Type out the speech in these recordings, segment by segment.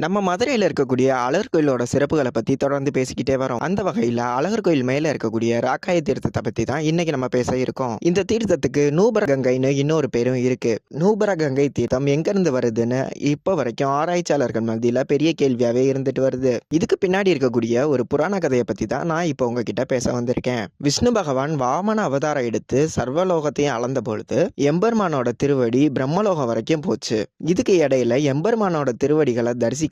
நம்ம மதுரையில இருக்கக்கூடிய அழகர் கோயிலோட சிறப்புகள பத்தி தொடர்ந்து பேசிக்கிட்டே வரோம். அந்த வகையில அழகர் கோயில் மேல இருக்கக்கூடிய ராக்காய தீர்த்தத்த பத்தி தான் இன்னைக்கு நம்ம பேச இருக்கோம். இந்த தீர்த்தத்துக்கு நூபர கங்கைன்னு இன்னொரு பேரும் இருக்கு. நூபர கங்கை தீர்த்தம் எங்கிருந்து வருதுன்னு இப்ப வரைக்கும் ஆராய்ச்சியாளர்கள் மத்தியில பெரிய கேள்வியாவே இருந்துட்டு வருது. இதுக்கு பின்னாடி இருக்கக்கூடிய ஒரு புராண கதையை பத்தி தான் நான் இப்போ உங்ககிட்ட பேச வந்திருக்கேன். விஷ்ணு பகவான் வாமன அவதாரம் எடுத்து சர்வலோகத்தையும் அளந்த பொழுது எம்பெருமானோட திருவடி பிரம்மலோகம் வரைக்கும் போச்சு. இதுக்கு இடையில எம்பெருமானோட திருவடிகளை தரிசிக்கணும்னு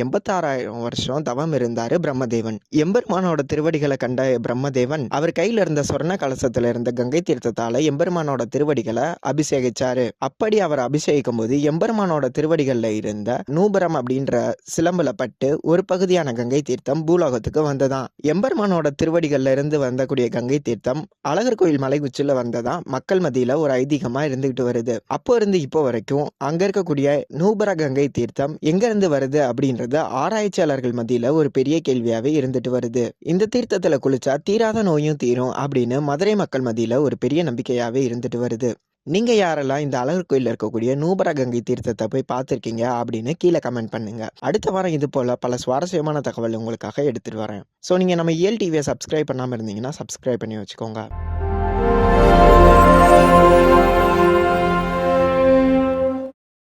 86,000 வருஷம் தவம் இருந்தாரு பிரம்மதேவன். எம்பெருமானோட திருவடிகளை கண்ட பிரம்மதேவன் அவர் கையில இருந்த சொர்ண கலசத்துல இருந்த கங்கை தீர்த்தத்தால எம்பெருமானோட திருவடிகளை அபிஷேகிச்சாரு. அப்படி அவர் அபிஷேகிக்கும் போது எம்பெருமானோட திருவடிகள்ல இருந்த நூபரம் அப்படின்ற சிலம்புல பட்டு ஒரு பகுதியான கங்கை தீர்த்தம் பூலோகத்துக்கு வந்ததாம். எம்பெருமானோட திருவடிகள்ல இருந்து வந்தக்கூடிய கங்கை தீர்த்தம் அழகர் கோயில் மலை உச்சில வந்ததா மக்கள் மத்தியில ஒரு ஐதீகமா இருந்துகிட்டு வருது. அப்போ இருந்து இப்போ வரைக்கும் அங்க இருக்கக்கூடிய நூபர கங்கை தீர்த்தம் எங்க இருந்து வருது அப்படின்றது ஆராய்ச்சியாளர்கள் மத்தியில ஒரு பெரிய கேள்வியாவே இருந்துட்டு வருது. இந்த தீர்த்தத்துல குளிச்சா தீராத நோயும் தீரும் அப்படின்னு மதுரை மக்கள் மத்தியில ஒரு பெரிய நம்பிக்கையாவே இருந்துட்டு வருது. நீங்க யாரெல்லாம் இந்த அழகர் கோயில்ல இருக்கக்கூடிய நூபர கங்கை தீர்த்தத்தை போய் பார்த்துருக்கீங்க அப்படின்னு கீழே கமெண்ட் பண்ணுங்க. அடுத்த வாரம் இது போல பல சுவாரஸ்யமான தகவல் உங்களுக்காக எடுத்துட்டு வரேன். ஸோ நீங்க நம்ம இயல் டிவியை சப்ஸ்கிரைப் பண்ணாம இருந்தீங்கன்னா சப்ஸ்கிரைப் பண்ணி வச்சுக்கோங்க.